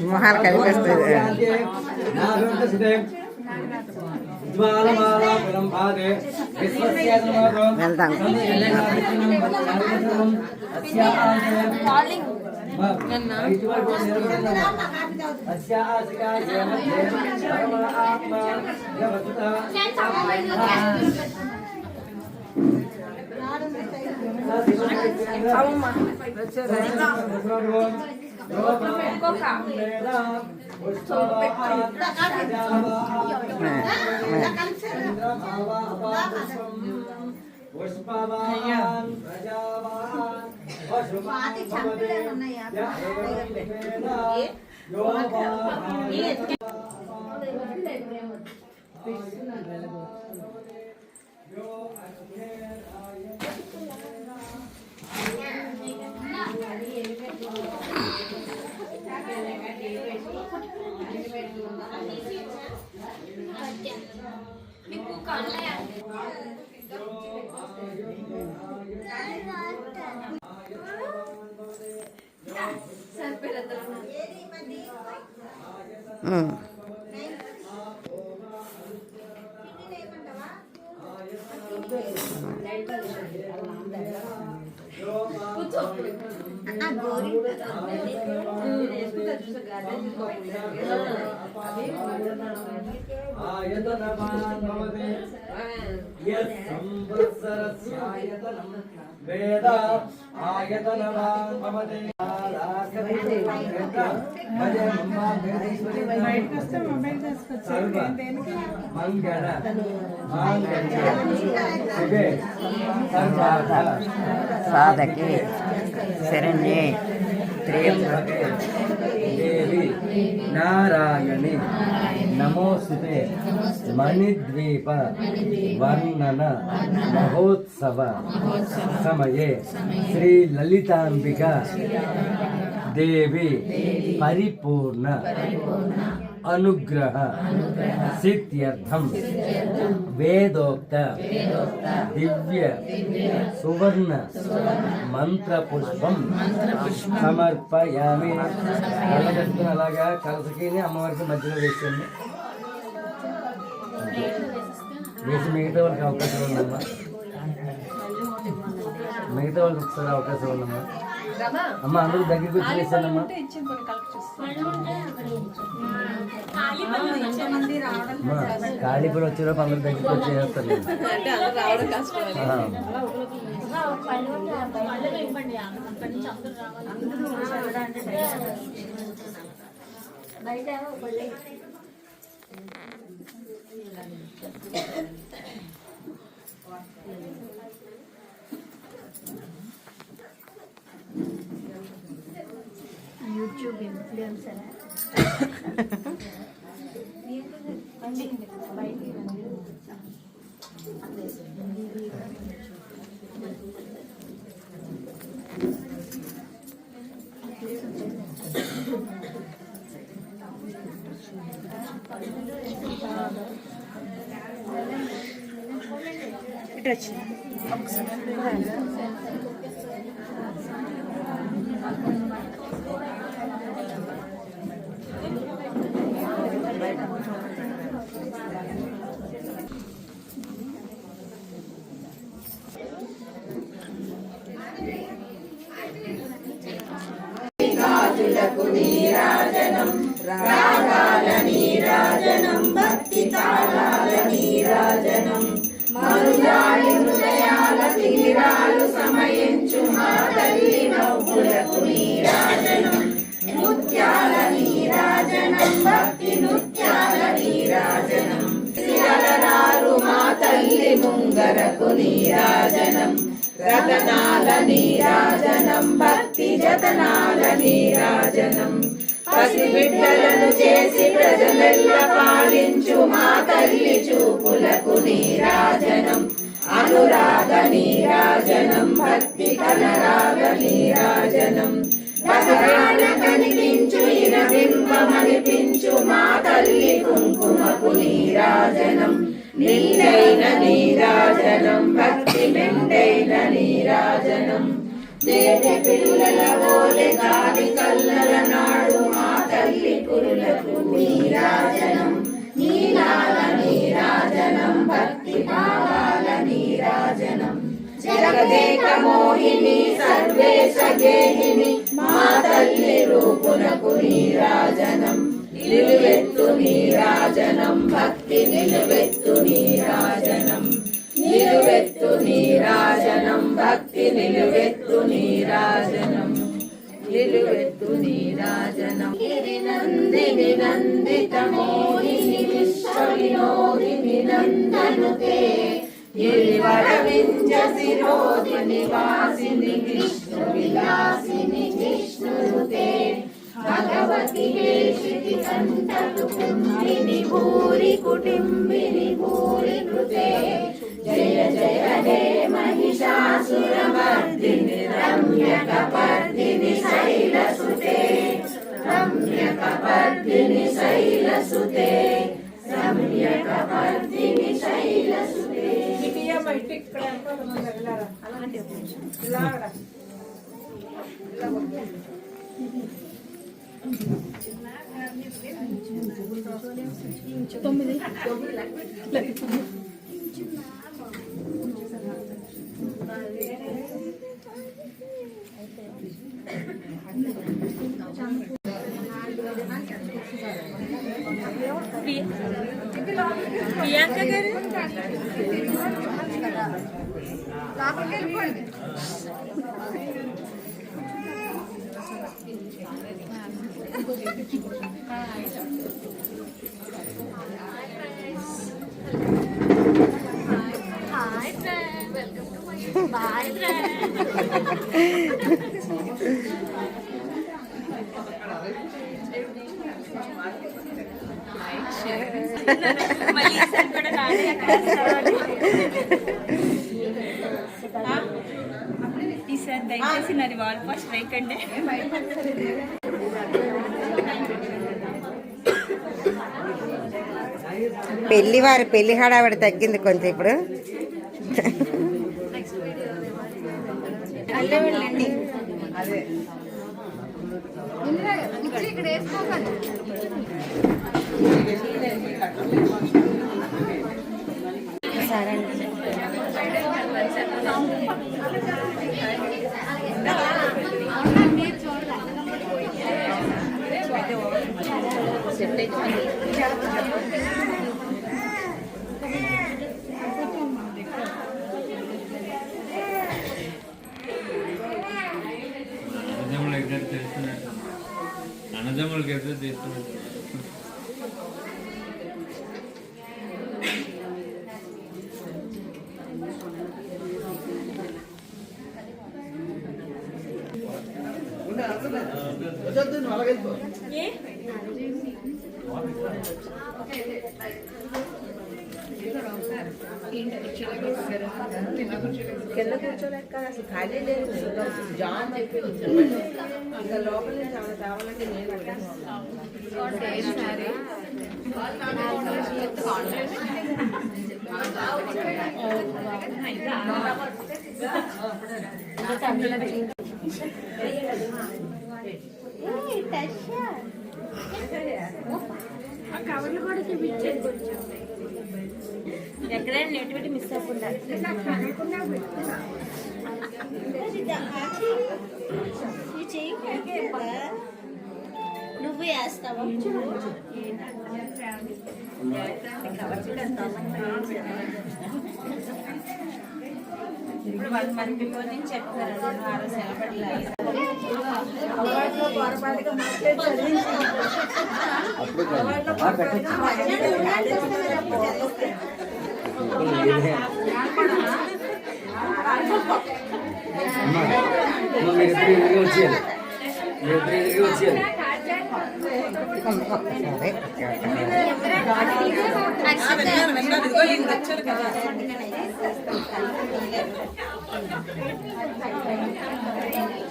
మొహాలు కనిపిస్తుంది. వెళ్తాం. వేద ఆయతనవాన్ భవతే మంగళ సాధకే శరణ్యే త్రయంబకే దేవి నారాయణి నమోస్తుతే మణిద్వీప వర్ణన మహోత్సవ సమయే శ్రీ లలితాంబిక దేవి పరిపూర్ణ అనుగ్రహ సిద్ధ్యర్థం వేదోక్త దివ్య సువర్ణ మంత్ర పుష్పం సమర్పయామి. కళ్ళగట్టుకుని అలాగా కలసకి అమ్మవారికి మధ్యలో వేసాను. వేసి మిగతా వాళ్ళకి అవకాశం ఉందమ్మా. మిగతా వాళ్ళకి ఒకసారి అవకాశం ఉందమ్మా. అమ్మ అందరూ దగ్గరికి వచ్చి వేసానమ్మా. కాళీపురం వచ్చేలోపు అందరూ దగ్గరికి వచ్చి వేస్తారు. యూట్యూబ్ ఇన్ఫ్లుయెన్సర్ ఇటు వచ్చి నీరాజనం రాగాల నీరాజనం భక్తి తాళాల నీరాజనం మరుజాలి హృదయాల తీరాలు సమయించు మా తల్లి నవ్వులకు నీరాజనం నృత్యాల నీరాజనం భక్తి నృత్యాల నీరాజనం శిరలరారు మా తల్లి ముంగరకు నీరాజనం రతనాల నీరాజనం భక్తి జతనాల నీరాజనం పసిబిడ్డలను చేసి ప్రజలెల్ల పాలించు మా తల్లి చూపులకు నీరాజనం అనురాగ నీరాజనం భక్తి కలరాగ నీరాజనం బసరాన కనిపించు ఇరవింపమనిపించు మా తల్లి కుంకుమకు నీరాజనం నిండైన నీరాజనం భక్తి మెండైన నీరాజనం తేనె పిల్లల ఓలె గాలి కల్లల నాడు మా తల్లి కురులకు నీరాజనం నీలాల నీరాజనం భక్తి భావాల నీరాజనం జగదేక మోహిని సర్వేశ గేహిని మా తల్లి రూపునకు నీరాజనం నిలువెత్తు నీరాజనం భక్తి నిలువెత్తు నీరాజనం నిలువెత్తు నీరాజనం భక్తి నిలువెత్తు నీరాజనం నిలువెత్తు నీరాజనం నందిని నందిత మోహిని విశ్వ వినోదిని నందనుతే గిరివర వింజ శిరోధిని వాసిని విష్ణు విలాసిని విష్ణునుతే భగవతి వేషితి కంఠకు కుంభిని భూరి కుటుంబిని భూరి కృతే జయ జయ హే महिषासुरमर्दिनि रम्यकपर्दिनि शैलसुते रम्यकपर्दिनि शैलसुते रम्यकपर्दिनि शैलसुते ప్రియాంక గారు hi friend welcome to my boy friend మళ్ళీ ఈసారి కూడా రాని ఈసారి దయచేసి నాది వాల్ పాస్ స్ట్రైక్ అంటే వారి పెళ్లి హడావిడి తగ్గింది కొంచెం ఇప్పుడు. అన్నదమ్ములకి ఎదురు చేస్తున్నట్టు కింద కూర్చోలేక అసలు ఖాళీ లేదు జాన్ చెప్పి ఇంకా లోపల నుంచి ఆమె కావాలంటే నేను కవర్లు కూడా చూపించాను కొంచెం ఎక్కడైనా నేటివిటీ మిస్ అవ్వకుండా నువ్వు వేస్తావా ఇప్పుడు 1 month బిఫోర్ నుంచి చెప్తారు 6 సెలబెట్టాలి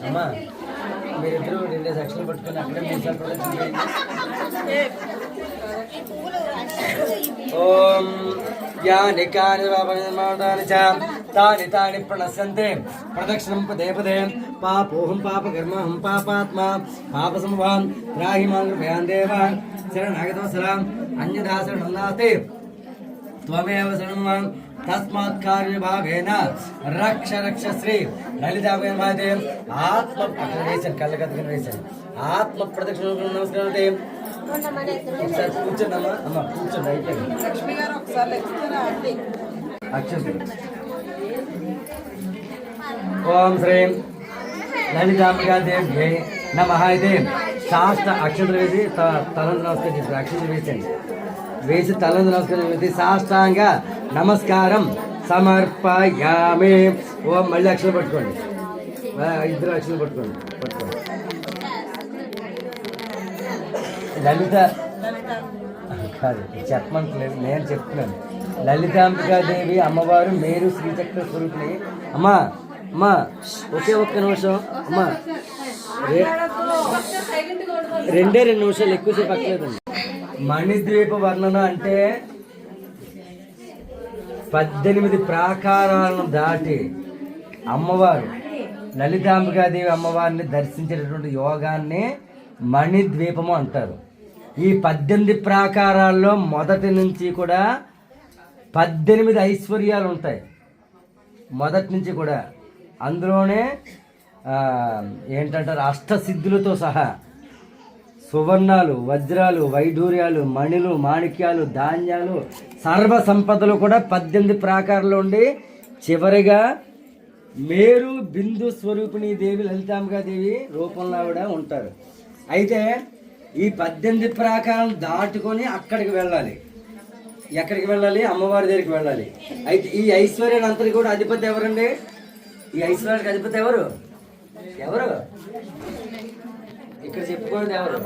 అమ్మా మీరిద్దరూ 2 సెక్షన్లు పట్టుకొని అక్కడే 3 సార్లు ప్రొడక్షన్ చేయండి. ఓం యాని కాని నిర్మాణాని చ तानि तानि प्रणश्यन्ते प्रदक्षिणं पदे पापोऽहं पापकर्महं पापात्मा पापसमवान् त्राहि मां कृपयान् देव शरणागतवत्सलाम् अन्यथा शरणं नास्ति त्वमेव शरणं मां तस्मात् कार्यभावेन रक्ष रक्ष श्री ललिताभय माते आत्म प्रदक्षिण कल्लकत्तकन वेशन आत्म प्रदक्षिण नमस्कारते ఒకసారి కూర్చోండమ్మా అమ్మ కూర్చోండి అయిపోయింది లక్ష్మి గారు ఒకసారి లెక్చర్ అండి అక్షంతులు ఓం శ్రీం లలితాంబికా దేవ్యై నమః ఇది శాస్త్ర అక్షంతులు వేసి తలందు నమస్కారం చేసి అక్షంతులు వేసండి వేసి తలందు నమస్కారం వేసి సాష్టాంగ నమస్కారం సమర్పయామి ఓం మళ్ళీ అక్షలు పట్టుకోండి ఇద్దరు అక్షలు పట్టుకోండి లలిత కాదు చెప్పమంటలేదు నేను చెప్తున్నాను లలితాంబికాదేవి అమ్మవారు మేరు శ్రీచక్ర స్వరూపిణి అమ్మా అమ్మా ఒకే ఒక్క నిమిషం అమ్మా రెండే 2 నిమిషాలు ఎక్కువసేపు అక్కలేదండి మణిద్వీప వర్ణన అంటే 18 ప్రాకారాలను దాటి అమ్మవారు లలితాంబికాదేవి అమ్మవారిని దర్శించేటటువంటి యోగాన్ని మణిద్వీపము అంటారు. ఈ 18 ప్రాకారాల్లో మొదటి నుంచి కూడా 18 ఐశ్వర్యాలు ఉంటాయి. మొదటి నుంచి కూడా అందులోనే ఏంటంటారు అష్టసిద్ధులతో సహా సువర్ణాలు, వజ్రాలు, వైఢూర్యాలు, మణులు, మాణిక్యాలు, ధాన్యాలు, సర్వ సంపదలు కూడా 18 ప్రాకారాలు ఉండి చివరిగా మేరు బిందు స్వరూపిణి దేవి లలితాంబికాదేవి రూపంలో కూడా ఉంటారు. అయితే ఈ 18 ప్రాకారం దాటుకొని అక్కడికి వెళ్ళాలి. ఎక్కడికి వెళ్ళాలి? అమ్మవారి దగ్గరికి వెళ్ళాలి. అయితే ఈ ఐశ్వర్యాన్ని అంతటి కూడా అధిపతి ఎవరండి? ఈ ఐశ్వర్యానికి అధిపతి ఎవరు? ఎవరు ఇక్కడ చెప్పుకోండి? ఎవరు?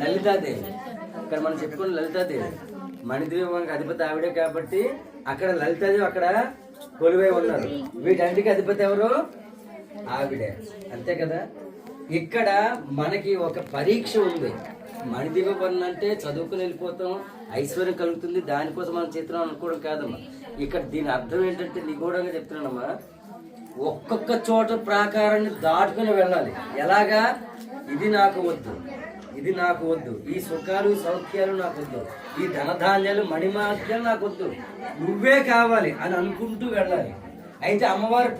లలితాదేవి. ఇక్కడ మనం చెప్పుకోండి లలితాదేవి. మణిద్వీపానికి అధిపతి ఆవిడే కాబట్టి అక్కడ లలితాదేవి అక్కడ కొలువై ఉన్నారు. వీటన్నిటికీ అధిపతి ఎవరు? ఆవిడే. అంతే కదా. ఇక్కడ మనకి ఒక పరీక్ష ఉంది. మణిద్వీపం అంటే చదువుకుని వెళ్ళిపోతాం, ఐశ్వర్యం కలుగుతుంది, దానికోసం మనం చిత్రం అనుకోవడం కాదమ్మా. ఇక్కడ దీని అర్థం ఏంటంటే నిగూఢంగా చెప్తున్నానమ్మా, ఒక్కొక్క చోట ప్రాకారాన్ని దాటుకుని వెళ్ళాలి. ఎలాగా? ఇది నాకు వద్దు, ఇది నాకు వద్దు, ఈ సుఖాలు సౌఖ్యాలు నాకు వద్దు, ఈ ధనధాన్యాలు మణిమాత్యాలు నాకు వద్దు, నువ్వే కావాలి అని అనుకుంటూ వెళ్ళాలి. అయితే అమ్మవారు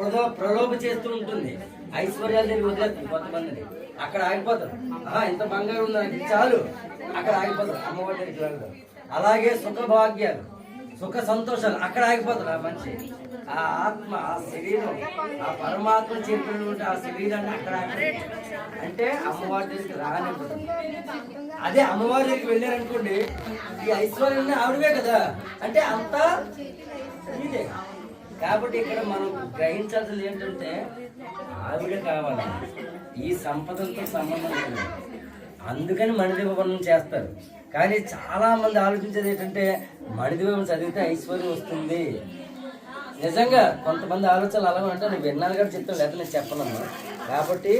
ప్రలోభ చేస్తూ ఉంటుంది. ఐశ్వర్యాలు దగ్గర వదిలేస్తుంది కొంతమందిని. అక్కడ ఆగిపోతారు. ఇంత బంగారం ఉంది నాకు చాలు, అక్కడ ఆగిపోతారు. అమ్మవారి దగ్గరికి వెళ్ళడం. అలాగే సుఖభాగ్యాలు, సుఖ సంతోషాలు అక్కడ ఆగిపోతారు. ఆ మనిషి, ఆ ఆత్మ, ఆ శరీరం, ఆ పరమాత్మ చెప్పినటువంటి ఆ శరీరాన్ని అక్కడ అంటే అమ్మవారి దగ్గరికి రానివ్వదు. అదే అమ్మవారి దగ్గరికి వెళ్ళారనుకోండి, ఈ ఐశ్వర్యాన్ని ఆవిడవే కదా అంటే అంతా ఇదే. కాబట్టి ఇక్కడ మనం గ్రహించాల్సింది ఏంటంటే ఆవిడ కావాలి, ఈ సంపదలతో సంబంధం లేదు. అందుకని మణిద్వీపం చేస్తారు. కానీ చాలా మంది ఆలోచించేది ఏంటంటే మణిద్వీపం చదివితే ఐశ్వర్యం వస్తుంది. నిజంగా కొంతమంది ఆలోచనలు అలా అంటే నేను విన్నాను కూడా చెప్తాను, లేదా నేను చెప్పనమ్మా. కాబట్టి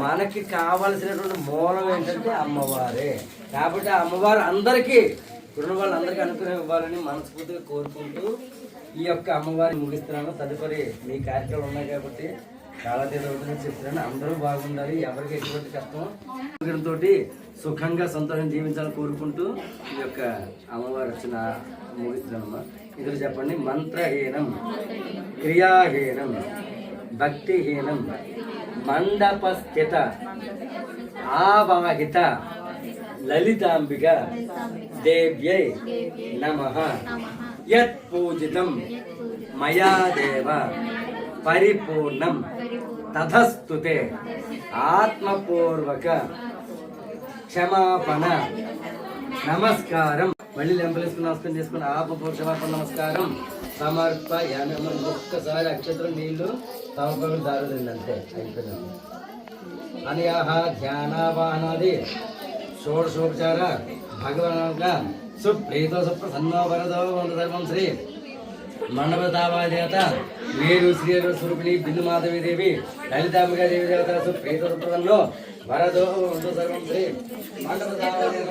మనకి కావాల్సినటువంటి మూలం ఏంటంటే అమ్మవారే. కాబట్టి ఆ అమ్మవారు అందరికీ ఇప్పుడు వాళ్ళందరికీ అనుగ్రహం ఇవ్వాలని మనస్ఫూర్తిగా కోరుకుంటూ ఈ యొక్క అమ్మవారిని ముగిస్తున్నాను. తదుపరి మీ కార్యక్రమాలు ఉన్నాయి కాబట్టి చాలా తీవ్రంగా చెప్తున్నాను. అందరూ బాగుండాలి, ఎవరికి ఎటువంటి కష్టం తోటి సుఖంగా సంతోషం జీవించాలని కోరుకుంటూ ఈ యొక్క అమ్మవారి వచ్చిన ముగిస్తున్నానమ్మా. ఇద్దరు చెప్పండి. మంత్రహీనం, క్రియాహీనం, భక్తిహీనం, మండపస్థిత ఆవాహిత లలితాంబిక దేవ్యై నమః. యత్ పూజితం మయా దేవ పరిపూర్ణం తథస్తుతే. ఆత్మపూర్వక క్షమాపణ నమస్కారం. మళ్ళీ లెంపలేసుకుని నమస్కారం చేసుకుని ఆత్మపూర్వక క్షమాపణ నమస్కారం సమర్పయామి. ఒక్కసారి అక్షత్రం నీళ్లు సమర్పణ దారుదండి, అంతే అయిపోయింది. అనయాహ ధ్యానావాహనాది షోడశోపచార భగవాన్ సుప్రీత సుప్రసన్నో వరదో సర్వం శ్రీ మండపతావాదేవత మేరు శ్రీ స్వరూపిణి బిందు మాధవి దేవి లలితాంబికా దేవి దేవత సుప్రీత సుప్రసన్నో వరదో సర్వం శ్రీ మండపతావాదేవత.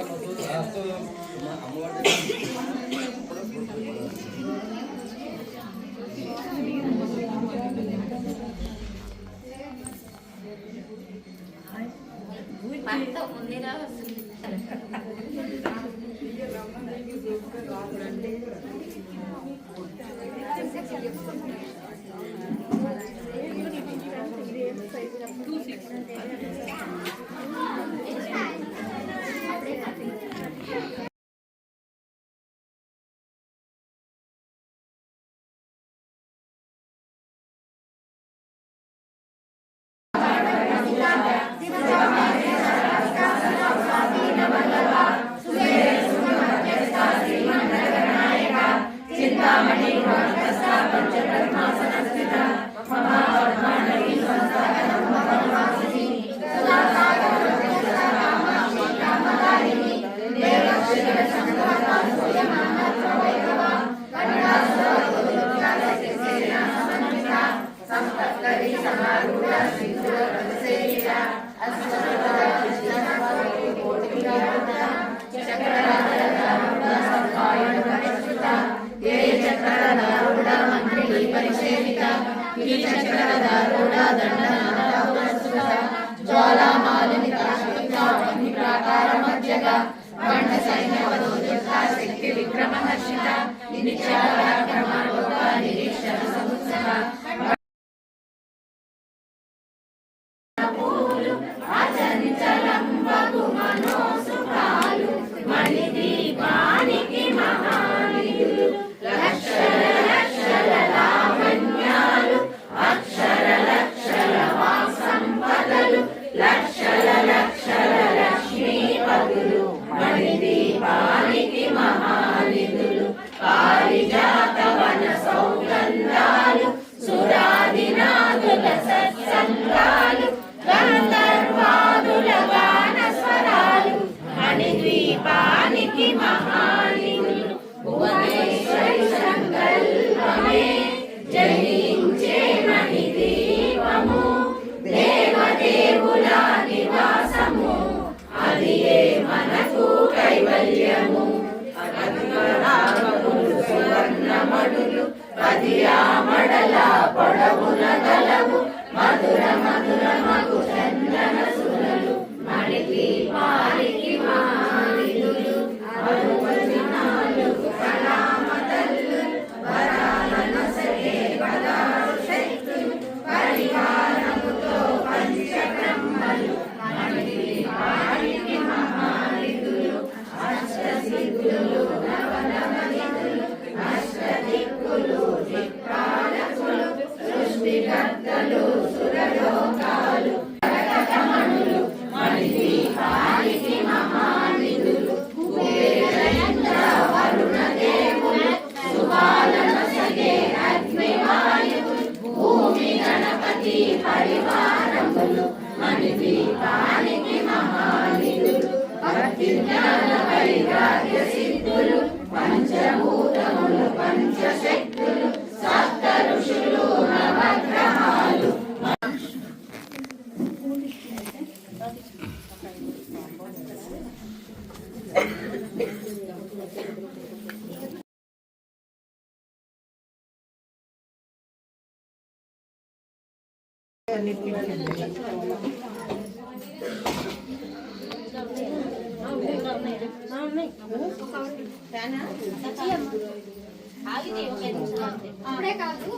అప్పుడే కాదు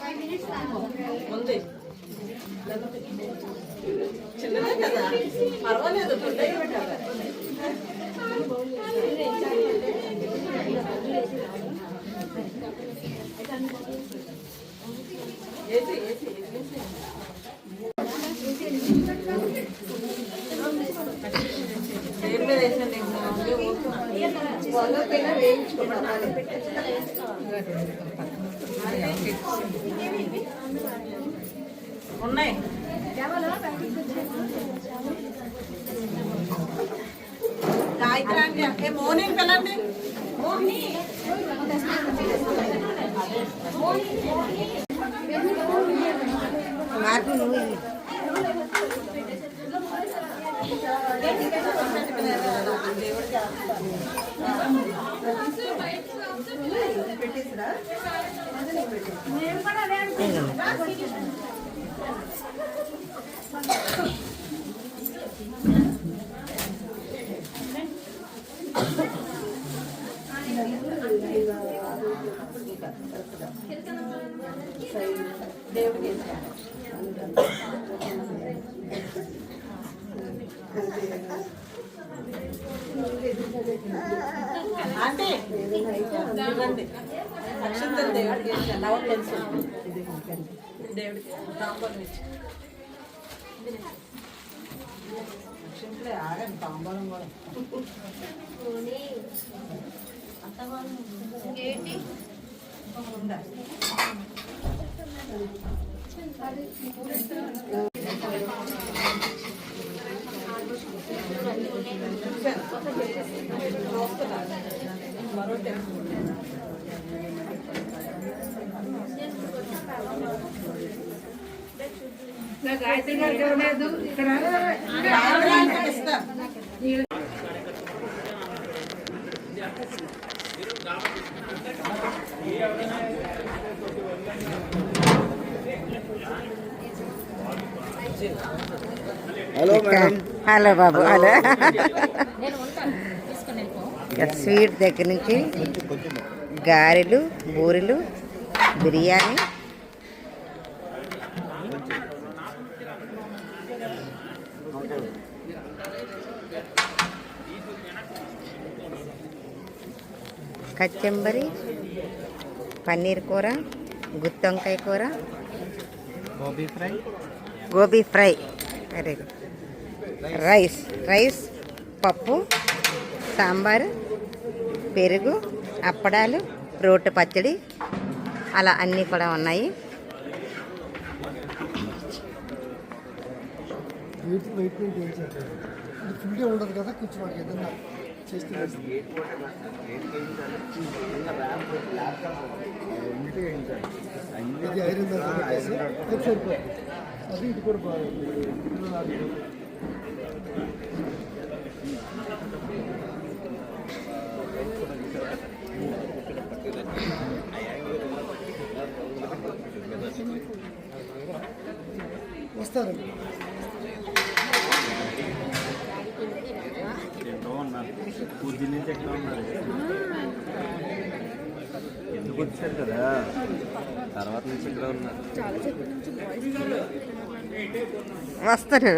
5 minutes ఉంది చిన్నదే కదా పర్వాలేదు పెద్దగా పెట్టాలి ఏసి ఏసి ఏసి దేని మీద వేసండి వాళ్ళకైనా వేయించుకోమన్నాను ఉన్నాయి గాయత్రి అంటే మోనిని పిల్లండి మార్పు నువ్వు పెట్టేసిరా అంటే ఇవ్వండి అక్షంతలు దేవుడికి వేసాను నవ్వు తెలుసు దేవుడికి తాంబూలం ఇచ్చి అక్షంతలే ఆగండి తాంబూలం కూడా ఏంటి ఉండాలి. మరో టెంపుల్ ఇస్తాను. Hello madam. హలో బాబు హలో ఇక స్వీట్ దగ్గర నుంచి గారెలు బూరెలు బిర్యానీ కచ్చంబరి పన్నీర్ కూర గుత్తొంకాయ కూర gobi fry very good rice పప్పు సాంబారు పెరుగు అప్పడాలు రోటి పచ్చడి అలా అన్నీ కూడా ఉన్నాయి. ఫుల్గా ఉండదు కదా కొంచెం వాడికి ఏదన్నా చేస్తే ఇది ఐరన్ సరిపోతుంది. అది ఇది కూడా బాగుంది. వస్తారు పూజ నుంచి ఎక్కడ ఉన్నారు ఎందుకు వచ్చారు కదా తర్వాత నుంచి ఇక్కడ ఉన్నారు వస్తారు.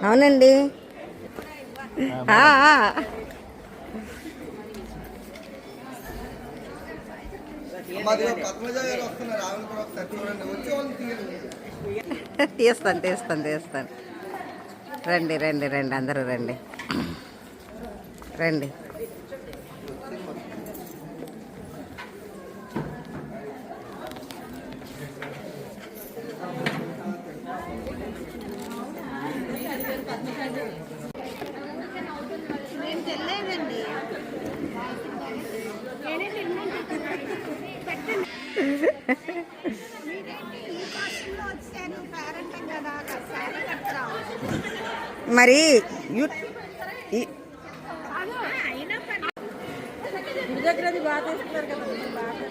అవునండి. తీస్తాను రండి రండి రండి అందరూ రండి రండి. మరి గుడి దగ్గర అది బాగా చేస్తున్నారు కదా బాగా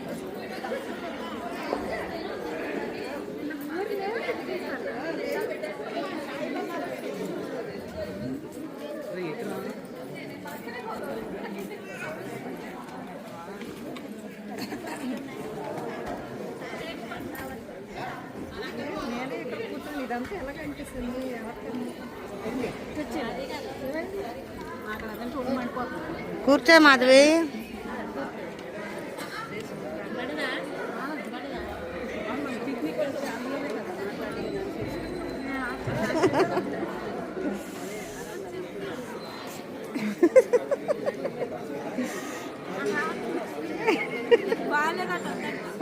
నేనే ఇక్కడ కూర్చొని ఇదంతా ఎలా కనిపిస్తుంది కూర్చో మాధవి.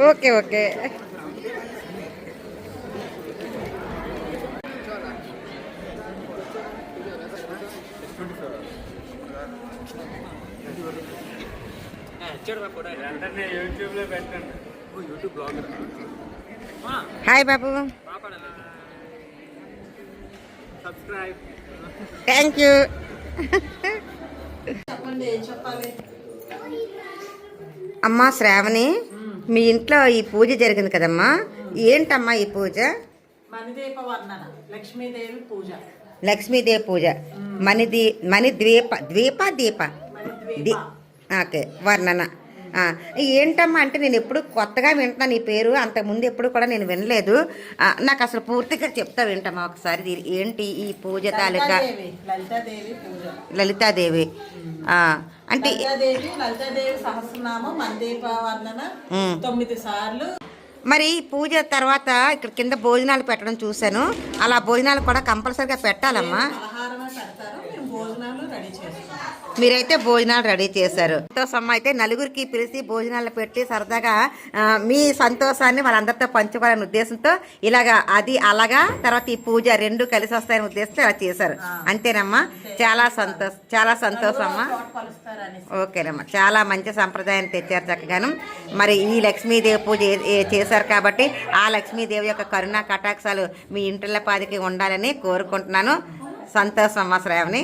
Okay okay. యూట్యూబ్లో పెట్టండి. Hi Babu. Thank you. చెప్పండి, ఏం చెప్పాలి? అమ్మా శ్రావణి, మీ ఇంట్లో ఈ పూజ జరిగింది కదమ్మా, ఏంటమ్మా ఈ పూజ? మణిదీప వర్ణన, లక్ష్మీదేవి పూజ. లక్ష్మీదేవి పూజ, దీప ఓకే, వర్ణన. ఏంటమ్మా అంటే నేను ఎప్పుడు కొత్తగా వింటున్నాను ఈ పేరు, అంతకుముందు ఎప్పుడు కూడా నేను వినలేదు. నాకు అసలు పూర్తిగా చెప్తా వింటమ్మా ఒకసారి, ఏంటి ఈ పూజ తాలూకా? లలితాదేవి పూజ. లలితాదేవి అంటే లలితాదేవి సహస్రనామం మణిదీప వర్ణన 9 సార్లు. మరి పూజ తర్వాత ఇక్కడ కింద భోజనాలు పెట్టడం చూశాను, అలా భోజనాలు కూడా కంపల్సరీగా పెట్టాలమ్మా. ఆహారమే పెడతారు, మేము భోజనాలు రెడీ చేస్తాం. మీరైతే భోజనాలు రెడీ చేశారు. సంతోషమ్మ అయితే నలుగురికి పిలిచి భోజనాలు పెట్టి సరదాగా మీ సంతోషాన్ని వాళ్ళందరితో పంచుకోవాలనే ఉద్దేశంతో ఇలాగా అది అలాగా తర్వాత ఈ పూజ రెండు కలిసి వస్తాయనే ఉద్దేశంతో ఇలా చేశారు. అంతేనమ్మా? చాలా సంతోషం అమ్మా. ఓకేనమ్మా, చాలా మంచి సంప్రదాయాన్ని తెచ్చారు చక్కగాను. మరి ఈ లక్ష్మీదేవి పూజ చేశారు కాబట్టి ఆ లక్ష్మీదేవి యొక్క కరుణా కటాక్షాలు మీ ఇంటిళ్ళ పాదికి ఉండాలని కోరుకుంటున్నాను. సంతోషం అమ్మా శ్రావణి.